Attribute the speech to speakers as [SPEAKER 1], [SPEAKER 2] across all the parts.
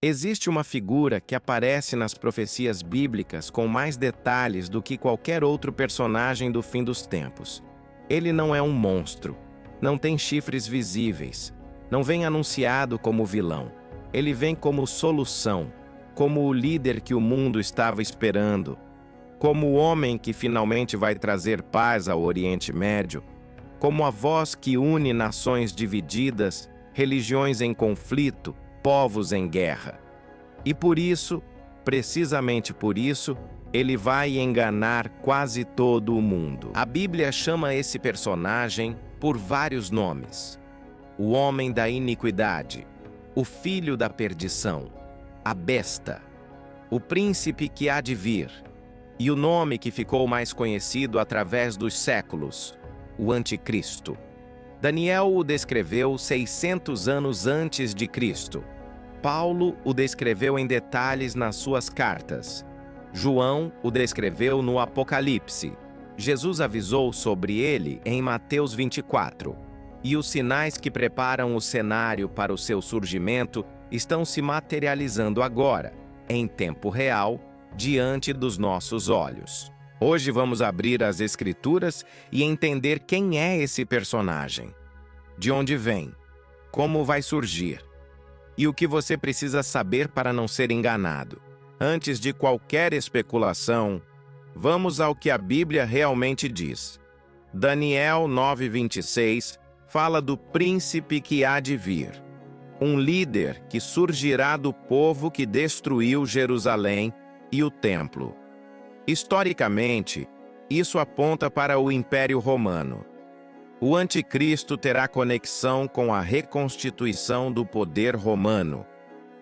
[SPEAKER 1] Existe uma figura que aparece nas profecias bíblicas com mais detalhes do que qualquer outro personagem do fim dos tempos. Ele não é um monstro, não tem chifres visíveis, não vem anunciado como vilão. Ele vem como solução, como o líder que o mundo estava esperando, como o homem que finalmente vai trazer paz ao Oriente Médio, como a voz que une nações divididas, religiões em conflito, povos em guerra. E por isso, precisamente por isso, ele vai enganar quase todo o mundo. A Bíblia chama esse personagem por vários nomes: o homem da iniquidade, o filho da perdição, a besta, o príncipe que há de vir, e o nome que ficou mais conhecido através dos séculos, o Anticristo. Daniel o descreveu 600 anos antes de Cristo. Paulo o descreveu em detalhes nas suas cartas. João o descreveu no Apocalipse. Jesus avisou sobre ele em Mateus 24. E os sinais que preparam o cenário para o seu surgimento estão se materializando agora, em tempo real, diante dos nossos olhos. Hoje vamos abrir as Escrituras e entender quem é esse personagem, de onde vem, como vai surgir, e o que você precisa saber para não ser enganado. Antes de qualquer especulação, vamos ao que a Bíblia realmente diz. Daniel 9:26 fala do príncipe que há de vir, um líder que surgirá do povo que destruiu Jerusalém e o templo. Historicamente, isso aponta para o Império Romano. O Anticristo terá conexão com a reconstituição do poder romano,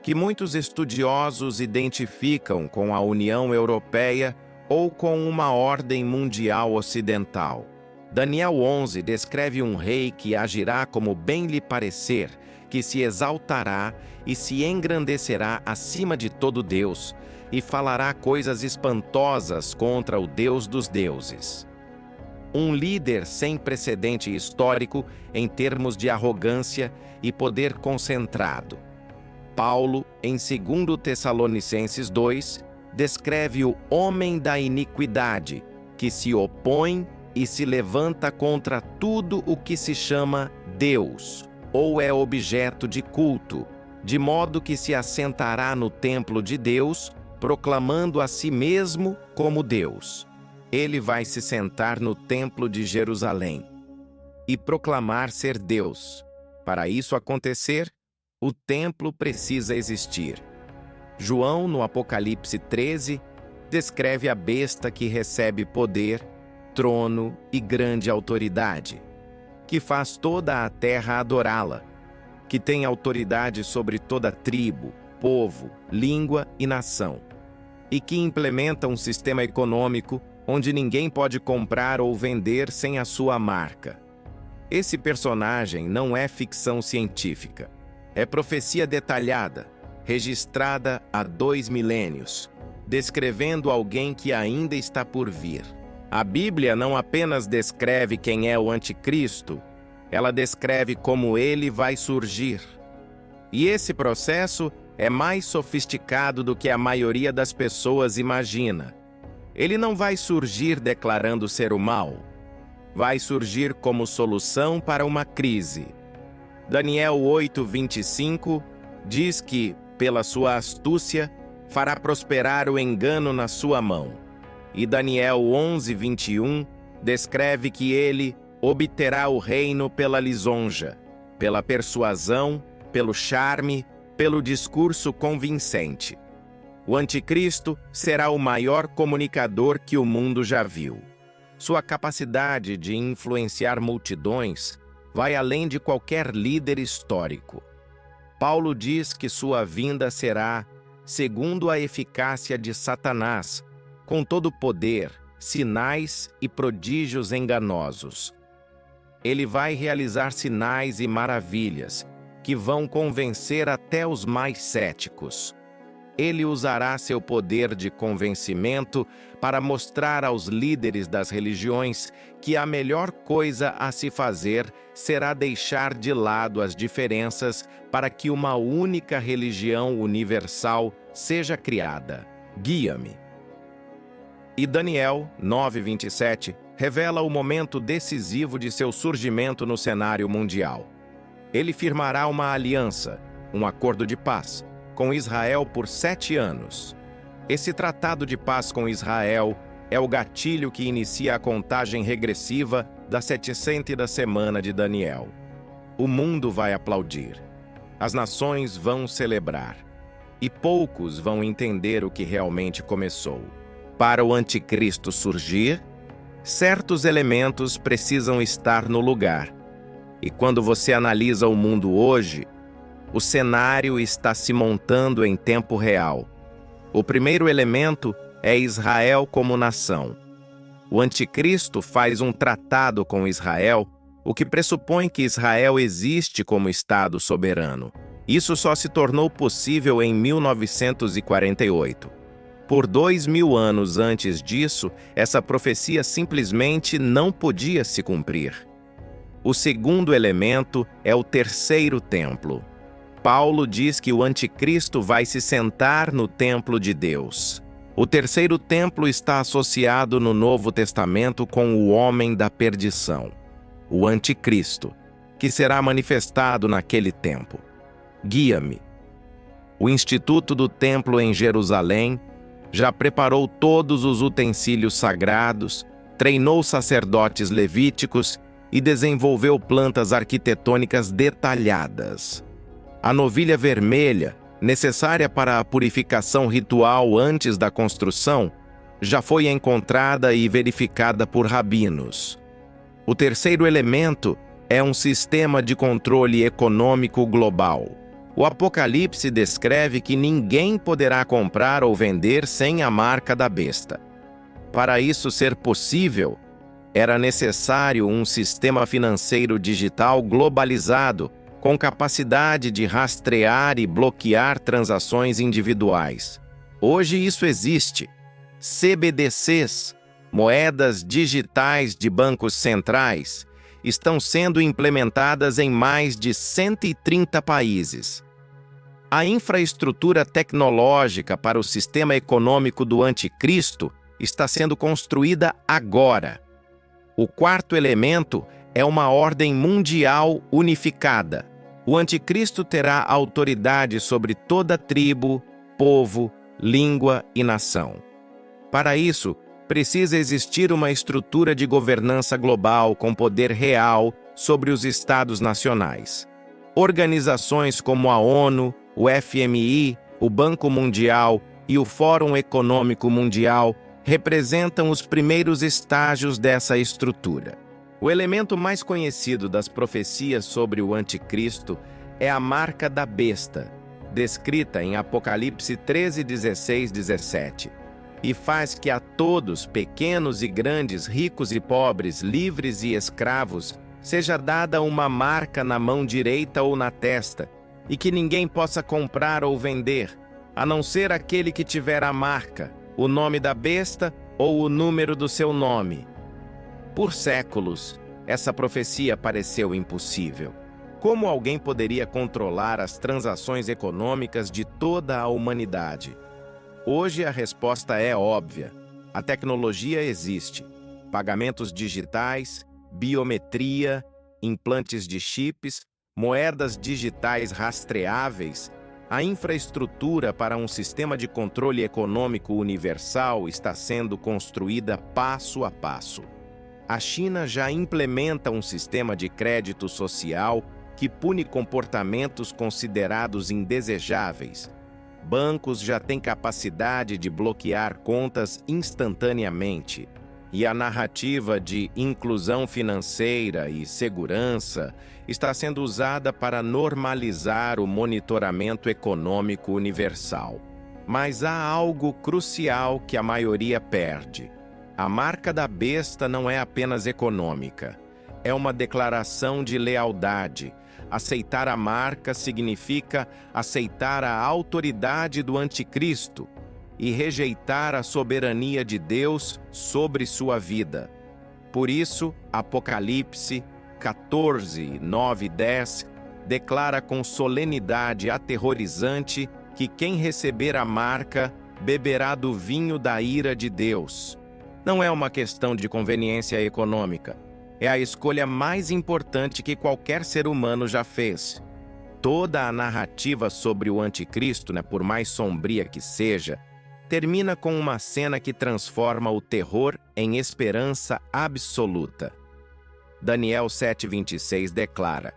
[SPEAKER 1] que muitos estudiosos identificam com a União Europeia ou com uma ordem mundial ocidental. Daniel 11 descreve um rei que agirá como bem lhe parecer, que se exaltará e se engrandecerá acima de todo Deus, e falará coisas espantosas contra o Deus dos deuses. Um líder sem precedente histórico em termos de arrogância e poder concentrado. Paulo, em 2 Tessalonicenses 2, descreve o homem da iniquidade, que se opõe e se levanta contra tudo o que se chama Deus, ou é objeto de culto, de modo que se assentará no templo de Deus, proclamando a si mesmo como Deus. Ele vai se sentar no templo de Jerusalém e proclamar ser Deus. Para isso acontecer, o templo precisa existir. João, no Apocalipse 13, descreve a besta que recebe poder, trono e grande autoridade, que faz toda a terra adorá-la, que tem autoridade sobre toda tribo, povo, língua e nação, e que implementa um sistema econômico onde ninguém pode comprar ou vender sem a sua marca. Esse personagem não é ficção científica, é profecia detalhada, registrada há 2 milênios, descrevendo alguém que ainda está por vir. A Bíblia não apenas descreve quem é o Anticristo, ela descreve como ele vai surgir. E esse processo é mais sofisticado do que a maioria das pessoas imagina. Ele não vai surgir declarando ser o mal. Vai surgir como solução para uma crise. Daniel 8:25 diz que, pela sua astúcia, fará prosperar o engano na sua mão. E Daniel 11:21 descreve que ele obterá o reino pela lisonja, pela persuasão, pelo charme, pelo discurso convincente. O Anticristo será o maior comunicador que o mundo já viu. Sua capacidade de influenciar multidões vai além de qualquer líder histórico. Paulo diz que sua vinda será segundo a eficácia de Satanás, com todo poder, sinais e prodígios enganosos. Ele vai realizar sinais e maravilhas que vão convencer até os mais céticos. Ele usará seu poder de convencimento para mostrar aos líderes das religiões que a melhor coisa a se fazer será deixar de lado as diferenças para que uma única religião universal seja criada. Guia-me. E Daniel 9:27 revela o momento decisivo de seu surgimento no cenário mundial. Ele firmará uma aliança, um acordo de paz, com Israel por 7 anos. Esse tratado de paz com Israel é o gatilho que inicia a contagem regressiva da 700ª semana de Daniel. O mundo vai aplaudir. As nações vão celebrar. E poucos vão entender o que realmente começou. Para o anticristo surgir, certos elementos precisam estar no lugar. E quando você analisa o mundo hoje, o cenário está se montando em tempo real. O primeiro elemento é Israel como nação. O anticristo faz um tratado com Israel, o que pressupõe que Israel existe como Estado soberano. Isso só se tornou possível em 1948. Por 2000 anos antes disso, essa profecia simplesmente não podia se cumprir. O segundo elemento é o terceiro templo. Paulo diz que o anticristo vai se sentar no templo de Deus. O terceiro templo está associado no Novo Testamento com o homem da perdição, o anticristo, que será manifestado naquele tempo. Guia-me. O Instituto do Templo em Jerusalém já preparou todos os utensílios sagrados, treinou sacerdotes levíticos e desenvolveu plantas arquitetônicas detalhadas. A novilha vermelha, necessária para a purificação ritual antes da construção, já foi encontrada e verificada por rabinos. O terceiro elemento é um sistema de controle econômico global. O Apocalipse descreve que ninguém poderá comprar ou vender sem a marca da besta. Para isso ser possível, era necessário um sistema financeiro digital globalizado, com capacidade de rastrear e bloquear transações individuais. Hoje isso existe. CBDCs, moedas digitais de bancos centrais, estão sendo implementadas em mais de 130 países. A infraestrutura tecnológica para o sistema econômico do anticristo está sendo construída agora. O quarto elemento é uma ordem mundial unificada. O anticristo terá autoridade sobre toda tribo, povo, língua e nação. Para isso, precisa existir uma estrutura de governança global com poder real sobre os estados nacionais. Organizações como a ONU, o FMI, o Banco Mundial e o Fórum Econômico Mundial representam os primeiros estágios dessa estrutura. O elemento mais conhecido das profecias sobre o anticristo é a marca da besta, descrita em Apocalipse 13, 16, 17, e faz que a todos, pequenos e grandes, ricos e pobres, livres e escravos, seja dada uma marca na mão direita ou na testa, e que ninguém possa comprar ou vender, a não ser aquele que tiver a marca, o nome da besta ou o número do seu nome. Por séculos, essa profecia pareceu impossível. Como alguém poderia controlar as transações econômicas de toda a humanidade? Hoje a resposta é óbvia. A tecnologia existe. Pagamentos digitais, biometria, implantes de chips, moedas digitais rastreáveis. A infraestrutura para um sistema de controle econômico universal está sendo construída passo a passo. A China já implementa um sistema de crédito social que pune comportamentos considerados indesejáveis. Bancos já têm capacidade de bloquear contas instantaneamente. E a narrativa de inclusão financeira e segurança está sendo usada para normalizar o monitoramento econômico universal. Mas há algo crucial que a maioria perde. A marca da besta não é apenas econômica. É uma declaração de lealdade. Aceitar a marca significa aceitar a autoridade do anticristo e rejeitar a soberania de Deus sobre sua vida. Por isso, Apocalipse 14, 9 e 10 declara com solenidade aterrorizante que quem receber a marca beberá do vinho da ira de Deus. Não é uma questão de conveniência econômica. É a escolha mais importante que qualquer ser humano já fez. Toda a narrativa sobre o anticristo, por mais sombria que seja, termina com uma cena que transforma o terror em esperança absoluta. Daniel 7,26 declara: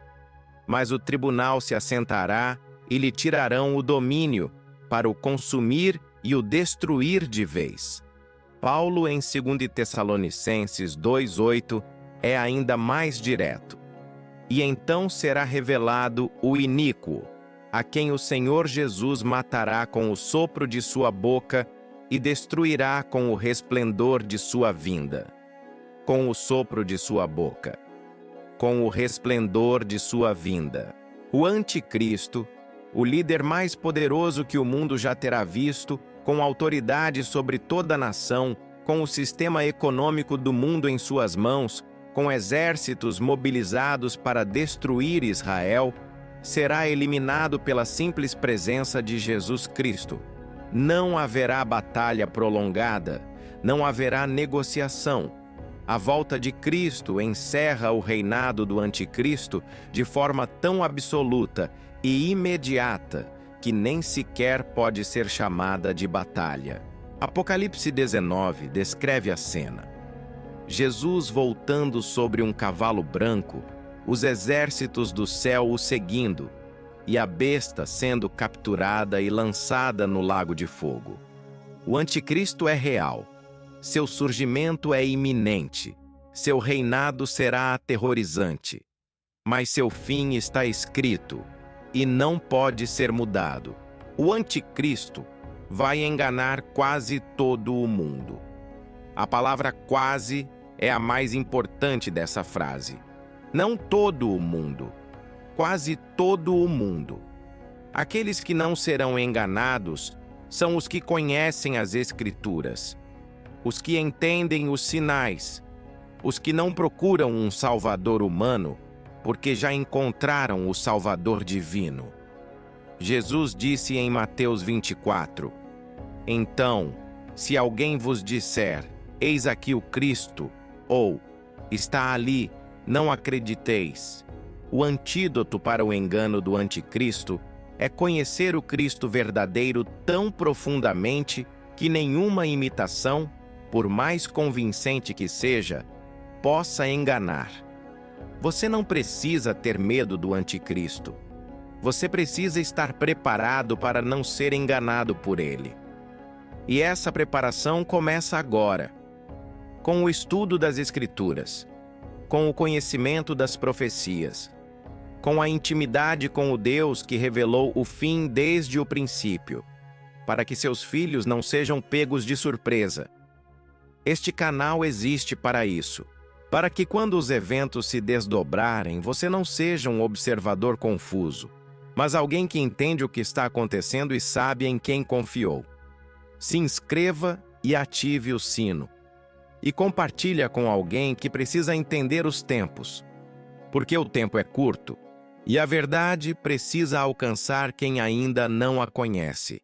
[SPEAKER 1] "Mas o tribunal se assentará e lhe tirarão o domínio para o consumir e o destruir de vez." Paulo, em 2 Tessalonicenses 2,8, é ainda mais direto. "E então será revelado o iníquo, a quem o Senhor Jesus matará com o sopro de sua boca e destruirá com o resplendor de sua vinda." Com o sopro de sua boca. Com o resplendor de sua vinda. O anticristo, o líder mais poderoso que o mundo já terá visto, com autoridade sobre toda a nação, com o sistema econômico do mundo em suas mãos, com exércitos mobilizados para destruir Israel, será eliminado pela simples presença de Jesus Cristo. Não haverá batalha prolongada, não haverá negociação. A volta de Cristo encerra o reinado do anticristo de forma tão absoluta e imediata que nem sequer pode ser chamada de batalha. Apocalipse 19 descreve a cena. Jesus voltando sobre um cavalo branco, os exércitos do céu o seguindo, e a besta sendo capturada e lançada no lago de fogo. O anticristo é real. Seu surgimento é iminente. Seu reinado será aterrorizante. Mas seu fim está escrito e não pode ser mudado. O anticristo vai enganar quase todo o mundo. A palavra quase é a mais importante dessa frase. Não todo o mundo, quase todo o mundo. Aqueles que não serão enganados são os que conhecem as Escrituras, os que entendem os sinais, os que não procuram um Salvador humano, porque já encontraram o Salvador divino. Jesus disse em Mateus 24, "Então, se alguém vos disser, eis aqui o Cristo, ou está ali, não acrediteis." O antídoto para o engano do anticristo é conhecer o Cristo verdadeiro tão profundamente que nenhuma imitação, por mais convincente que seja, possa enganar. Você não precisa ter medo do anticristo. Você precisa estar preparado para não ser enganado por ele. E essa preparação começa agora, com o estudo das Escrituras, com o conhecimento das profecias, com a intimidade com o Deus que revelou o fim desde o princípio, para que seus filhos não sejam pegos de surpresa. Este canal existe para isso, para que quando os eventos se desdobrarem, você não seja um observador confuso, mas alguém que entende o que está acontecendo e sabe em quem confiou. Se inscreva e ative o sino. E compartilha com alguém que precisa entender os tempos, porque o tempo é curto e a verdade precisa alcançar quem ainda não a conhece.